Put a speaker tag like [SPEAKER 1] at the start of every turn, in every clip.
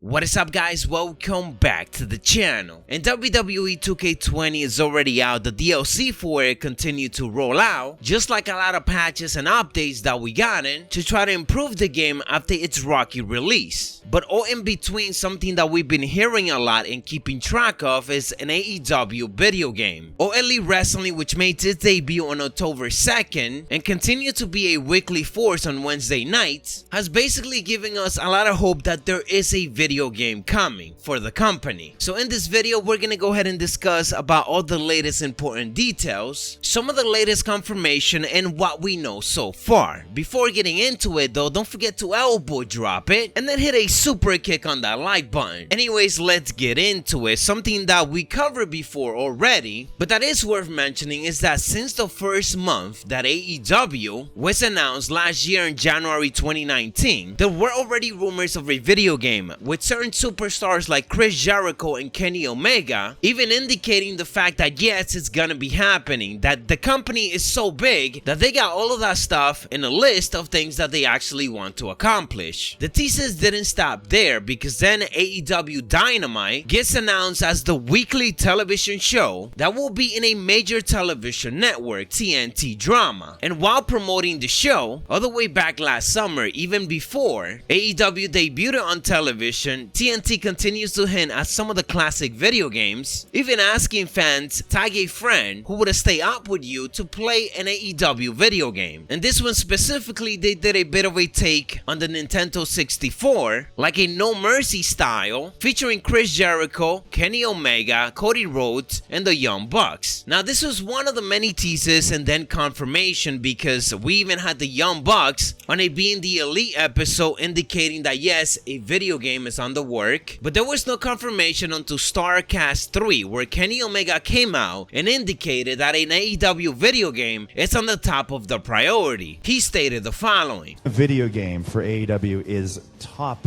[SPEAKER 1] What is up, guys? Welcome back to the channel. And WWE 2K20 is already out. The DLC for it continued to roll out, just like a lot of patches and updates that we got in to try to improve the game after its rocky release. But all in between, something that we've been hearing a lot and keeping track of is an AEW video game. All Elite Wrestling, which made its debut on October 2nd and continued to be a weekly force on Wednesday nights, has basically given us a lot of hope that there is a video game coming for the company. So in this video, we're gonna go ahead and discuss about all the latest important details, some of the latest confirmation, and what we know so far. Before getting into it though, don't forget to elbow drop it and then hit a super kick on that like button. Anyways, let's get into it. Something that we covered before already, but that is worth mentioning, is that since the first month that AEW was announced last year in January 2019, there were already rumors of a video game with certain superstars like Chris Jericho and Kenny Omega, even indicating the fact that yes, it's gonna be happening, that the company is so big that they got all of that stuff in a list of things that they actually want to accomplish. The thesis didn't stop there, because then AEW Dynamite gets announced as the weekly television show that will be in a major television network, TNT drama. And while promoting the show all the way back last summer, even before AEW debuted on television, TNT continues to hint at some of the classic video games, even asking fans tag a friend who would stay up with you to play an AEW video game. And this one specifically, they did a bit of a take on the Nintendo 64, like a No Mercy style, featuring Chris Jericho, Kenny Omega, Cody Rhodes, and the Young Bucks. Now this was one of the many teases and then confirmation, because we even had the Young Bucks on a Being the Elite episode indicating that yes, a video game is on the work, but there was no confirmation until StarCast 3, where Kenny Omega came out and indicated that an AEW video game is on the top of the priority. He stated the following:
[SPEAKER 2] A video game for AEW is top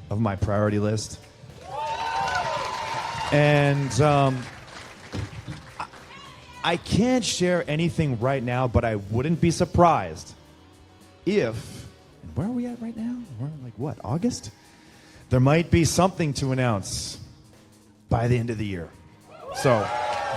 [SPEAKER 2] of my priority list. And I can't share anything right now, but I wouldn't be surprised if, and where are we at right now? We're like, what, August? There might be something to announce by the end of the year. So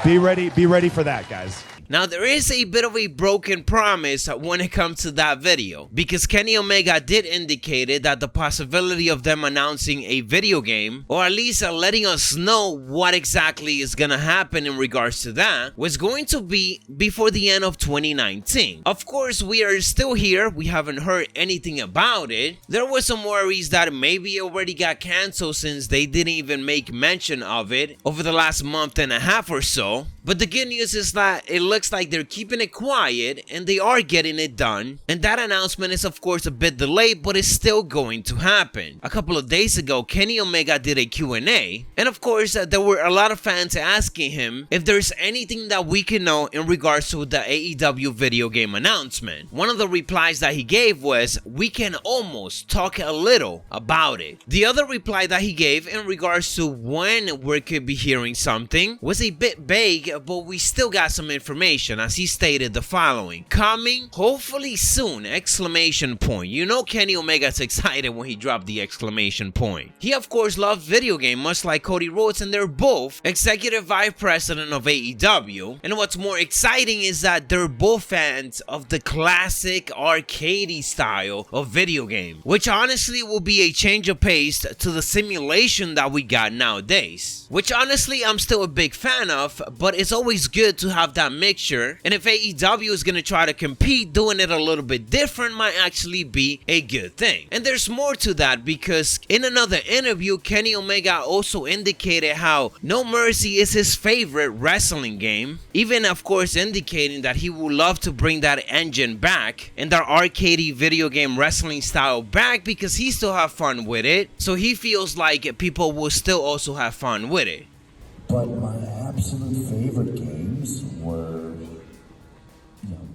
[SPEAKER 2] be ready for that, guys.
[SPEAKER 1] Now there is a bit of a broken promise when it comes to that video, because Kenny Omega did indicate that the possibility of them announcing a video game, or at least letting us know what exactly is gonna happen in regards to that, was going to be before the end of 2019. Of course, we are still here. We haven't heard anything about it. There were some worries that maybe it already got canceled, since they didn't even make mention of it over the last month and a half or so. But the good news is that it looks like they're keeping it quiet and they are getting it done. And that announcement is of course a bit delayed, but it's still going to happen. A couple of days ago, Kenny Omega did a Q&A. And of course, there were a lot of fans asking him if there's anything that we can know in regards to the AEW video game announcement. One of the replies that he gave was, "We can almost talk a little about it." The other reply that he gave in regards to when we could be hearing something was a bit vague, but we still got some information, as he stated the following: "Coming hopefully soon!" Exclamation point. You know Kenny Omega's excited when he dropped the exclamation point. He of course loves video game, much like Cody Rhodes, and they're both executive vice president of AEW. And what's more exciting is that they're both fans of the classic arcadey style of video game, which honestly will be a change of pace to the simulation that we got nowadays, which honestly I'm still a big fan of, but it's always good to have that mixture. And if AEW is going to try to compete, doing it a little bit different might actually be a good thing. And there's more to that, because in another interview, Kenny Omega also indicated how No Mercy is his favorite wrestling game, even of course indicating that he would love to bring that engine back and that arcadey video game wrestling style back, because he still have fun with it. So he feels like people will still also have fun with it.
[SPEAKER 3] But my absolute favorite games were,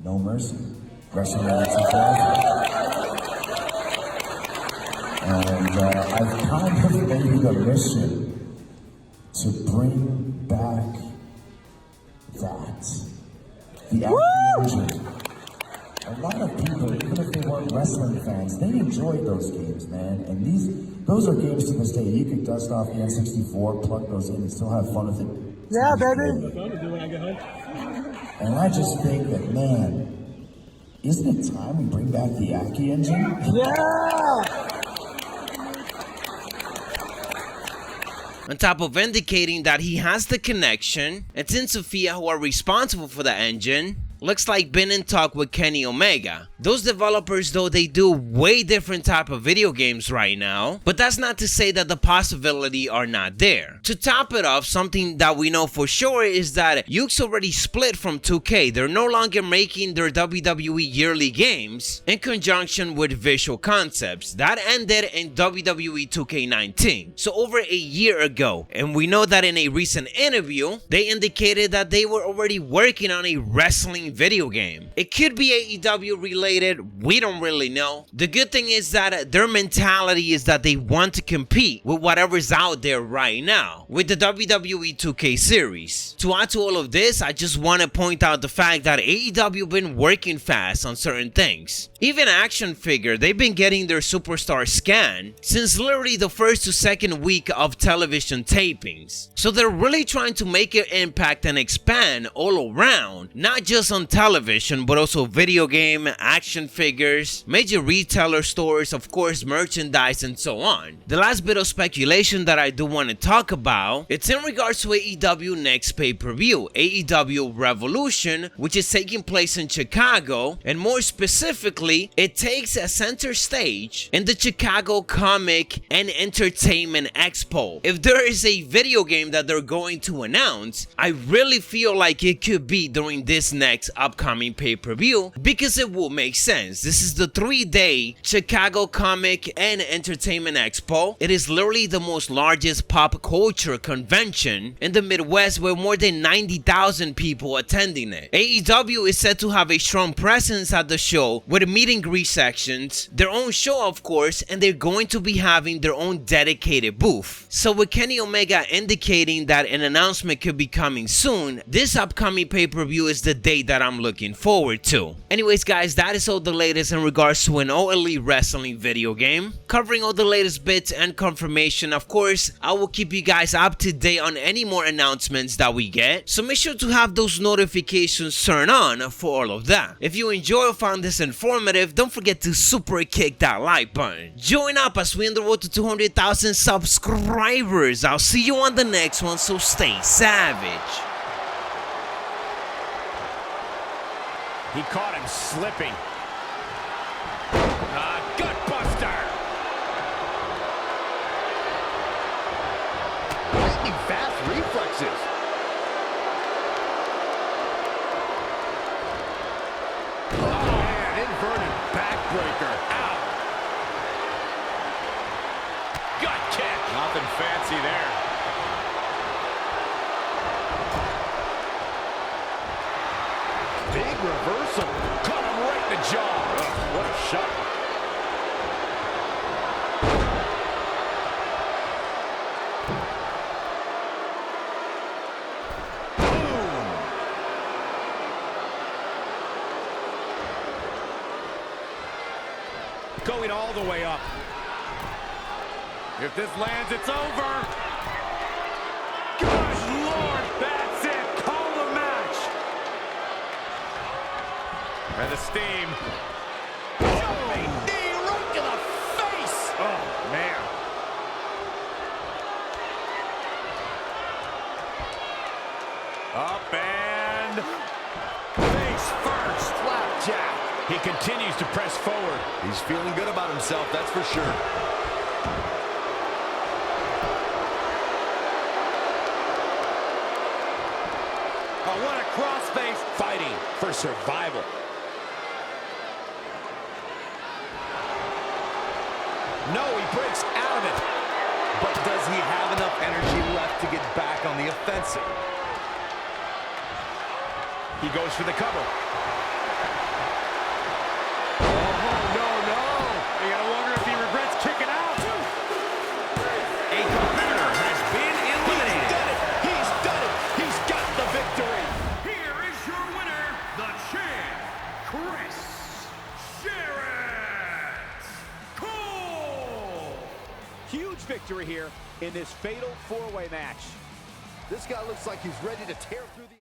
[SPEAKER 3] No Mercy, WrestleMania 2000. And I've kind of made a mission to bring back that. The engine. A lot of people, even if they hardcore wrestling fans, they enjoyed those games, man. And those are games to this day. You could dust off the N64, plug those in, and still have fun with it.
[SPEAKER 4] Yeah, baby.
[SPEAKER 3] And I just think that, man, isn't it time we bring back the Aki engine?
[SPEAKER 4] Yeah.
[SPEAKER 1] On top of indicating that he has the connection, it's in Sophia who are responsible for the engine. Looks like been in talk with Kenny Omega. Those developers, though, they do way different type of video games right now, but that's not to say that the possibility are not there. To top it off, something that we know for sure is that Yuke's already split from 2K. They're no longer making their WWE yearly games in conjunction with Visual Concepts. That ended in WWE 2K19, so over a year ago. And we know that in a recent interview, they indicated that they were already working on a wrestling video game. It could be AEW related, we don't really know. The good thing is that their mentality is that they want to compete with whatever's out there right now with the WWE 2K series. To add to all of this, I just want to point out the fact that AEW been working fast on certain things. Even Action Figure, they've been getting their superstar scan since literally the first to second week of television tapings. So they're really trying to make an impact and expand all around, not just on television, but also video game, action figures, major retailer stores, of course, merchandise, and so on. The last bit of speculation that I do want to talk about, it's in regards to AEW next pay-per-view, AEW Revolution, which is taking place in Chicago, and more specifically, it takes a center stage in the Chicago Comic and Entertainment Expo. If there is a video game that they're going to announce, I really feel like it could be during this next upcoming pay-per-view because it will make sense. This is the 3-day Chicago Comic and Entertainment Expo. It is literally the most largest pop culture convention in the Midwest with more than 90,000 people attending it. AEW is said to have a strong presence at the show with meet and greet sections, their own show of course, and they're going to be having their own dedicated booth. So with Kenny Omega indicating that an announcement could be coming soon, this upcoming pay-per-view is the day that I'm looking forward to. Anyways guys, that is all the latest in regards to an All Elite Wrestling video game. Covering all the latest bits and confirmation, of course, I will keep you guys up to date on any more announcements that we get, so make sure to have those notifications turned on for all of that. If you enjoy or found this informative, don't forget to super kick that like button. Join up as we on the road to 200,000 subscribers. I'll see you on the next one, so stay savage.
[SPEAKER 5] He caught him slipping. Gutbuster! Lightning fast reflexes. Oh man, inverted backbreaker. Ow! Gut kick. Nothing fancy there. Big reversal. Caught him right in the jaw. Ugh, what a shot. Boom. Going all the way up. If this lands, it's over. Good Lord, that's it. Call the match. And the steam. Jumping knee right to the face. Oh, man. Up and face first. Flapjack. He continues to press forward. He's feeling good about himself, that's for sure. Oh, what a crossface. Fighting for survival. No, he breaks out of it. But does he have enough energy left to get back on the offensive? He goes for the cover. Oh, no. You gotta wonder if he regrets kicking out. A competitor has been eliminated. He's done it. He's got the victory. Here is your winner, the champ, Chris Sharon. here in this fatal four-way match.
[SPEAKER 6] This guy looks like he's ready to tear through the